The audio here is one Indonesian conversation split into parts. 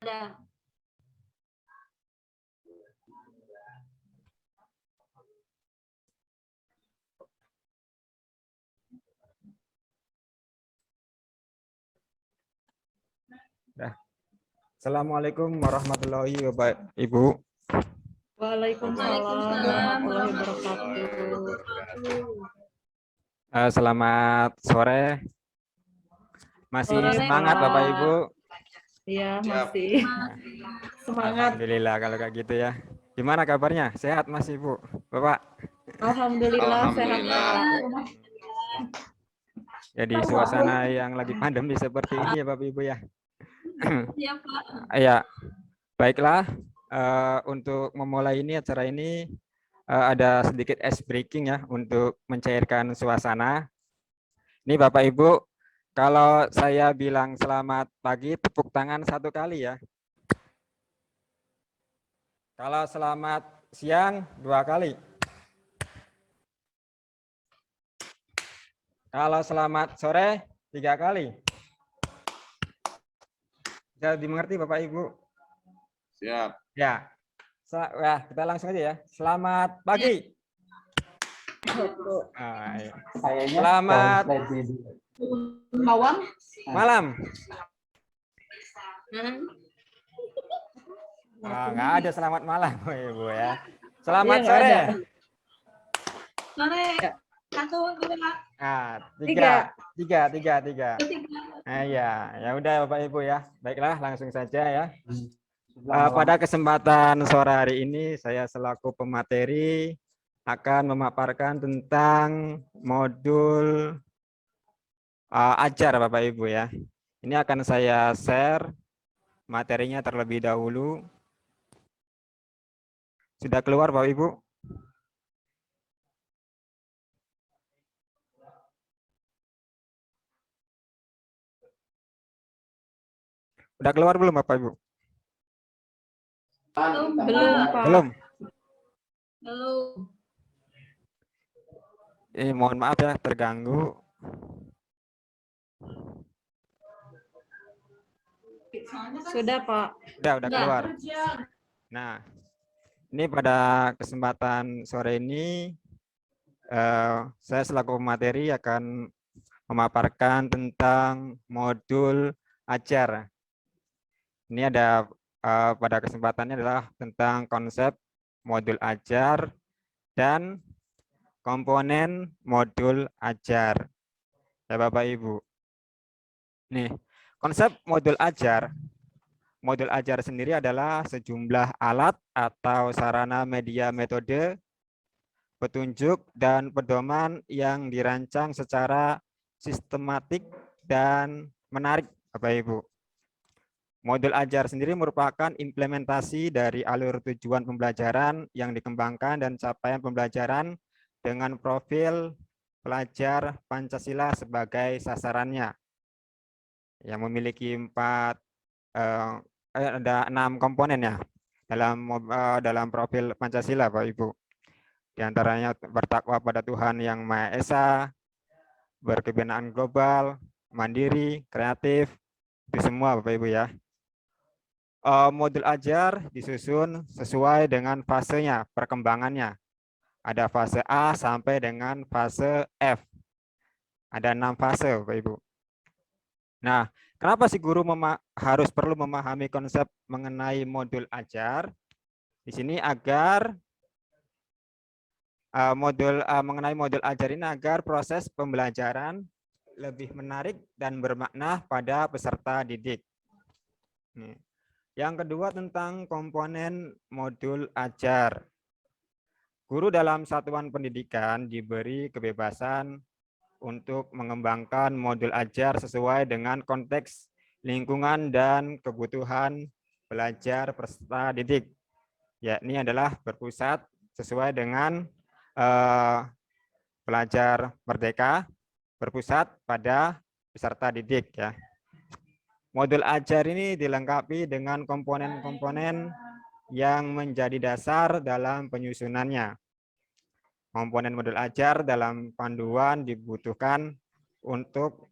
Ada. Assalamualaikum warahmatullahi wabarakatuh, Ibu. Waalaikumsalam warahmatullahi wabarakatuh. Selamat sore. Masih Sore, semangat Pak. Bapak Ibu? Iya, masih semangat. Alhamdulillah kalau kayak gitu ya. Gimana kabarnya? Sehat Mas Ibu, Bapak? Alhamdulillah sehat, Pak. Jadi suasana yang lagi pandemi seperti ini ya Bapak Ibu ya. Iya, Pak. Ya, baiklah. Untuk memulai ini acara ini ada sedikit ice breaking ya untuk mencairkan suasana. Ini Bapak Ibu, kalau saya bilang selamat pagi, tepuk tangan satu kali ya. Kalau selamat siang, 2 kali. Kalau selamat sore, 3 kali. Bisa dimengerti Bapak Ibu? Siap. Ya. Kita langsung aja ya. Selamat pagi. Selamat malam. Nggak ada selamat malam, Ibu ya. Selamat sore. Sore. 1, 2, tiga. Ya udah Bapak Ibu ya. Baiklah, langsung saja ya. Pada kesempatan sore hari ini saya selaku pemateri akan memaparkan tentang modul ajar Bapak Ibu ya. Ini akan saya share materinya terlebih dahulu. Sudah keluar Bapak Ibu? Udah keluar belum Bapak Ibu? Belum, Pak. Belum. Belum. Mohon maaf ya terganggu. Sudah, Pak. Udah keluar. Nah, ini pada kesempatan sore ini saya selaku materi akan memaparkan tentang modul ajar. Ini ada pada kesempatannya adalah tentang konsep modul ajar dan komponen modul ajar. Ya Bapak Ibu. Nih, konsep modul ajar sendiri adalah sejumlah alat atau sarana media metode, petunjuk, dan pedoman yang dirancang secara sistematik dan menarik, Bapak Ibu. Modul ajar sendiri merupakan implementasi dari alur tujuan pembelajaran yang dikembangkan dan capaian pembelajaran dengan profil pelajar Pancasila sebagai sasarannya. Yang memiliki ada 6 komponen ya dalam profil Pancasila, Bapak Ibu. Di antaranya bertakwa pada Tuhan Yang Maha Esa, berkebenaan global, mandiri, kreatif, itu semua Bapak Ibu ya. Modul ajar disusun sesuai dengan fasenya, perkembangannya. Ada fase A sampai dengan fase F. Ada 6 fase Bapak Ibu. Nah, kenapa si guru harus perlu memahami konsep mengenai modul ajar? Di sini agar mengenai modul ajar ini agar proses pembelajaran lebih menarik dan bermakna pada peserta didik. Yang kedua tentang komponen modul ajar. Guru dalam satuan pendidikan diberi kebebasan untuk mengembangkan modul ajar sesuai dengan konteks lingkungan dan kebutuhan belajar peserta didik. Yakni adalah berpusat sesuai dengan pelajar merdeka, berpusat pada peserta didik ya. Modul ajar ini dilengkapi dengan komponen-komponen yang menjadi dasar dalam penyusunannya. Komponen modul ajar dalam panduan dibutuhkan untuk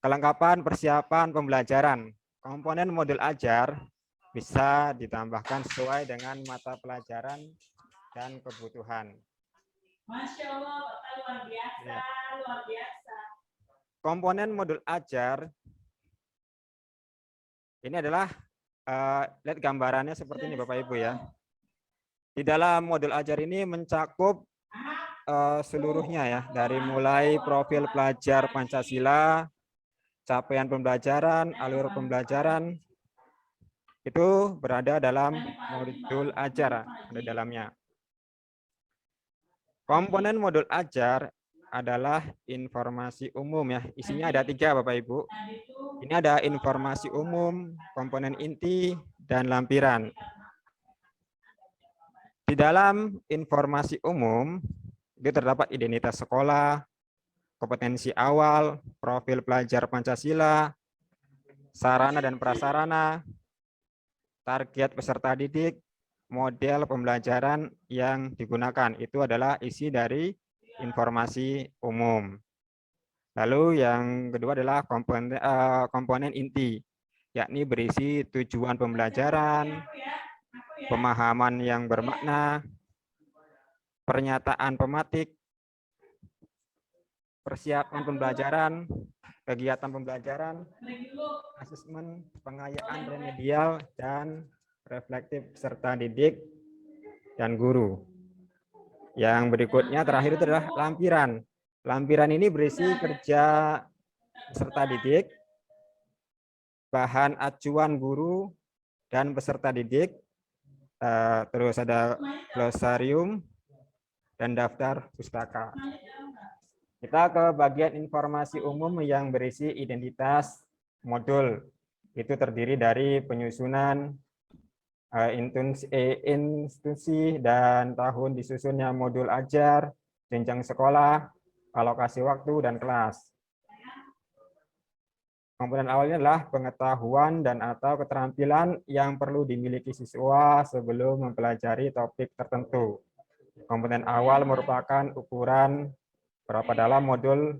kelengkapan persiapan pembelajaran, komponen modul ajar bisa ditambahkan sesuai dengan mata pelajaran dan kebutuhan. Masya Allah, Bapak luar biasa, Ya. luar biasa. Komponen modul ajar ini adalah lihat gambarannya seperti ini Bapak Ibu ya. Di dalam modul ajar ini mencakup seluruhnya ya, dari mulai profil pelajar Pancasila, capaian pembelajaran, alur pembelajaran, itu berada dalam modul ajar di dalamnya. Komponen modul ajar adalah informasi umum ya. Isinya ada 3 Bapak Ibu. Ini ada informasi umum, komponen inti, dan lampiran. Di dalam informasi umum itu terdapat identitas sekolah, kompetensi awal, profil pelajar Pancasila, sarana dan prasarana, target peserta didik, model pembelajaran yang digunakan. Itu adalah isi dari informasi umum. Lalu yang kedua adalah komponen inti, yakni berisi tujuan pembelajaran, pemahaman yang bermakna, pernyataan pematik, persiapan pembelajaran, kegiatan pembelajaran, asesmen, pengayaan remedial, dan reflektif serta didik dan guru. Yang berikutnya terakhir itu adalah lampiran. Lampiran ini berisi kerja peserta didik, bahan acuan guru dan peserta didik, terus ada glosarium dan daftar pustaka. Kita ke bagian informasi umum yang berisi identitas modul. Itu terdiri dari penyusunan institusi dan tahun disusunnya modul ajar, jenjang sekolah, alokasi waktu, dan kelas. Komponen awalnya adalah pengetahuan dan atau keterampilan yang perlu dimiliki siswa sebelum mempelajari topik tertentu. Komponen awal merupakan ukuran berapa dalam modul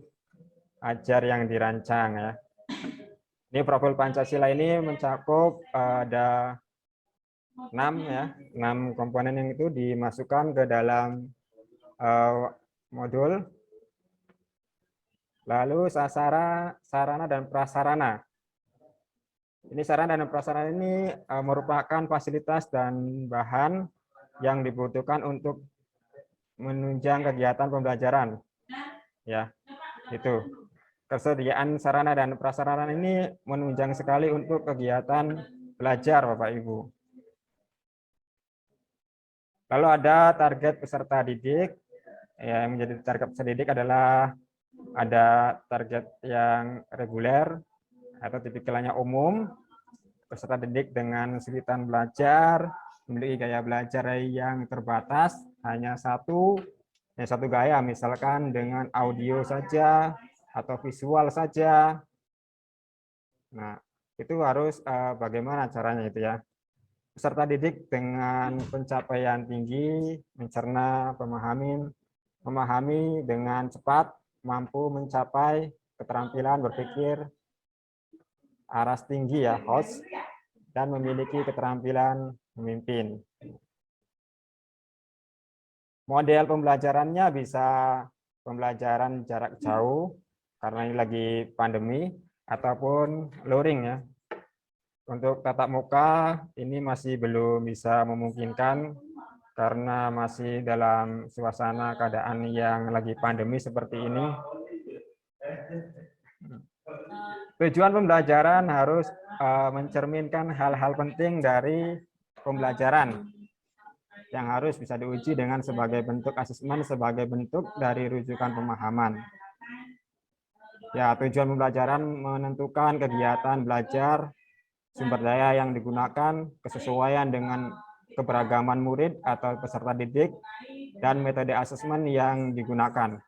ajar yang dirancang ya. Ini profil Pancasila ini mencakup ada 6 komponen yang itu dimasukkan ke dalam modul. Lalu sarana dan prasarana. Ini sarana dan prasarana ini merupakan fasilitas dan bahan yang dibutuhkan untuk menunjang kegiatan pembelajaran. Ya, itu. Kesediaan sarana dan prasarana ini menunjang sekali untuk kegiatan belajar, Bapak Ibu. Lalu ada target peserta didik. Yang menjadi target peserta didik adalah ada target yang reguler atau tipikalnya umum, peserta didik dengan kesulitan belajar, memiliki gaya belajar yang terbatas, hanya satu gaya, misalkan dengan audio saja atau visual saja. Nah, itu harus bagaimana caranya itu ya. Peserta didik dengan pencapaian tinggi, mencerna, memahami dengan cepat, mampu mencapai keterampilan berpikir aras tinggi ya, host, dan memiliki keterampilan memimpin. Model pembelajarannya bisa pembelajaran jarak jauh, karena ini lagi pandemi, ataupun luring ya. Untuk tatap muka ini masih belum bisa memungkinkan, karena masih dalam suasana keadaan yang lagi pandemi seperti ini. Tujuan pembelajaran harus mencerminkan hal-hal penting dari pembelajaran yang harus bisa diuji dengan sebagai bentuk asesmen, sebagai bentuk dari rujukan pemahaman. Ya, tujuan pembelajaran menentukan kegiatan belajar, sumber daya yang digunakan, kesesuaian dengan keberagaman murid atau peserta didik, dan metode asesmen yang digunakan.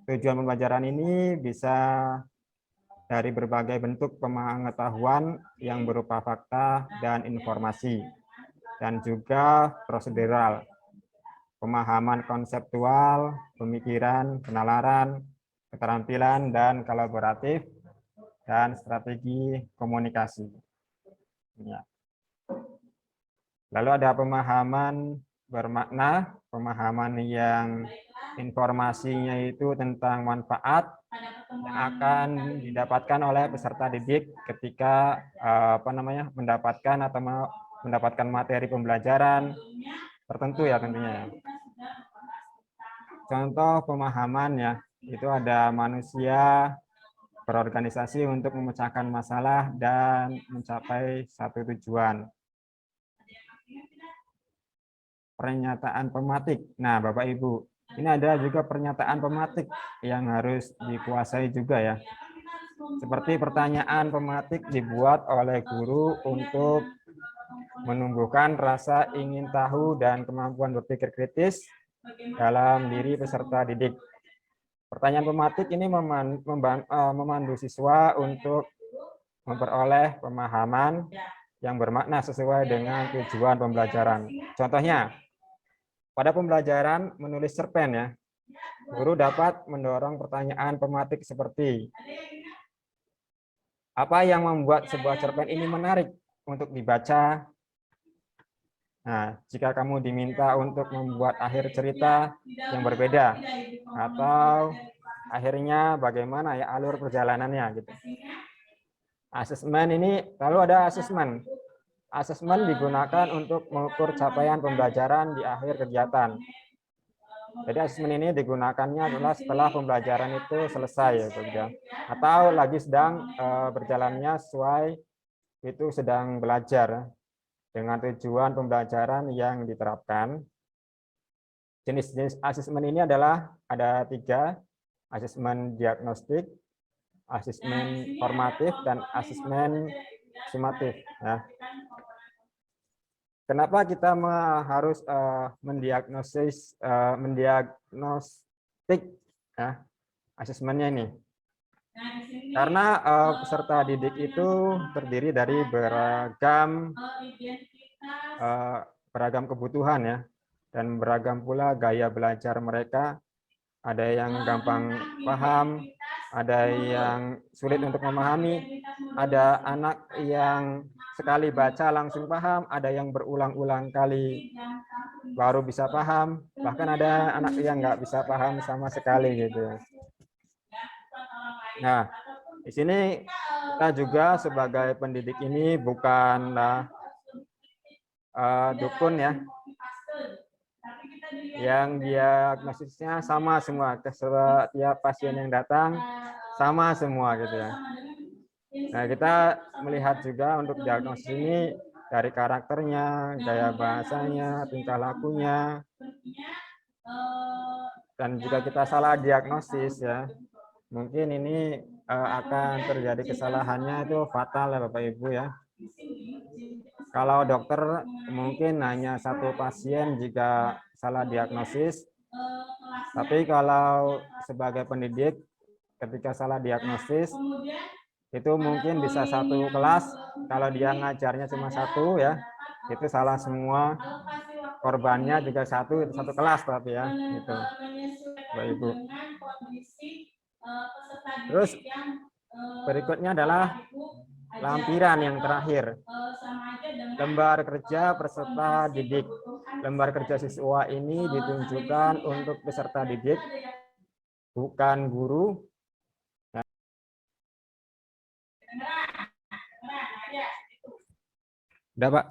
Tujuan pembelajaran ini bisa dari berbagai bentuk pengetahuan yang berupa fakta dan informasi, dan juga prosedural, pemahaman konseptual, pemikiran, penalaran, keterampilan, dan kolaboratif, dan strategi komunikasi. Ya. Lalu ada pemahaman bermakna, pemahaman yang informasinya itu tentang manfaat yang akan didapatkan oleh peserta didik ketika mendapatkan atau mendapatkan materi pembelajaran tertentu ya tentunya. Contoh pemahamannya itu ada manusia berorganisasi untuk memecahkan masalah dan mencapai satu tujuan. Pernyataan pematik. Nah, Bapak Ibu, ini ada juga pernyataan pematik yang harus dikuasai juga ya. Seperti pertanyaan pematik dibuat oleh guru untuk menumbuhkan rasa ingin tahu dan kemampuan berpikir kritis dalam diri peserta didik. Pertanyaan pematik ini memandu siswa untuk memperoleh pemahaman yang bermakna sesuai dengan tujuan pembelajaran. Contohnya, pada pembelajaran menulis cerpen ya, guru dapat mendorong pertanyaan pematik seperti, apa yang membuat sebuah cerpen ini menarik untuk dibaca? Nah, jika kamu diminta untuk membuat akhir cerita yang berbeda, atau akhirnya bagaimana ya alur perjalanannya gitu. Asesmen ini, lalu ada asesmen. Asesmen digunakan untuk mengukur capaian pembelajaran di akhir kegiatan. Jadi asesmen ini digunakannya adalah setelah pembelajaran itu selesai ya, atau lagi sedang berjalannya sesuai itu sedang belajar dengan tujuan pembelajaran yang diterapkan. Jenis-jenis asesmen ini adalah ada 3, asesmen diagnostik, asesmen formatif, dan asesmen sumatif. Ya. Kenapa kita harus mendiagnostik ya, asesmennya ini? Karena peserta didik itu terdiri dari beragam kebutuhan ya, dan beragam pula gaya belajar mereka. Ada yang gampang paham, ada yang sulit untuk memahami, ada anak yang sekali baca langsung paham, ada yang berulang-ulang kali baru bisa paham, bahkan ada anak yang nggak bisa paham sama sekali gitu. Nah, di sini kita juga sebagai pendidik ini bukanlah dukun ya, yang diagnosisnya sama semua ke setiap pasien yang datang sama semua gitu ya. Nah, kita melihat juga untuk diagnosis ini dari karakternya, gaya bahasanya, tingkah lakunya. Dan jika kita salah diagnosis ya, mungkin ini akan terjadi kesalahannya itu fatal ya Bapak Ibu ya. Kalau dokter mungkin hanya satu pasien jika salah diagnosis, tapi kalau sebagai pendidik ketika salah diagnosis itu mungkin bisa satu kelas, kalau dia ngajarnya cuma satu ya, itu salah semua, korbannya juga satu, itu satu kelas tapi ya, gitu. Bapak Ibu. Terus berikutnya adalah lampiran yang terakhir. Lembar kerja peserta didik. Lembar kerja siswa ini ditunjukkan untuk peserta didik, bukan guru. Udah, Pak?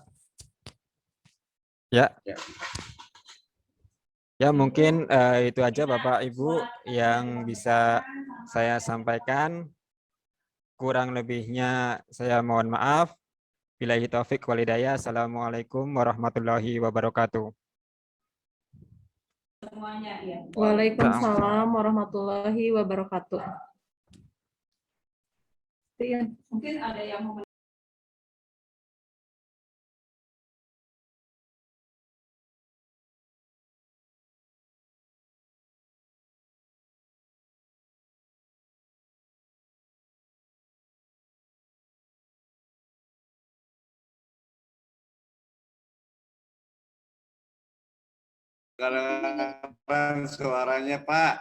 Ya. Ya, mungkin itu aja Bapak Ibu yang bisa saya sampaikan. Kurang lebihnya saya mohon maaf. Billahi taufik wal hidayah. Assalamualaikum warahmatullahi wabarakatuh. Waalaikumsalam warahmatullahi wabarakatuh. Mungkin ada yang mau Kedengaran suaranya Pak.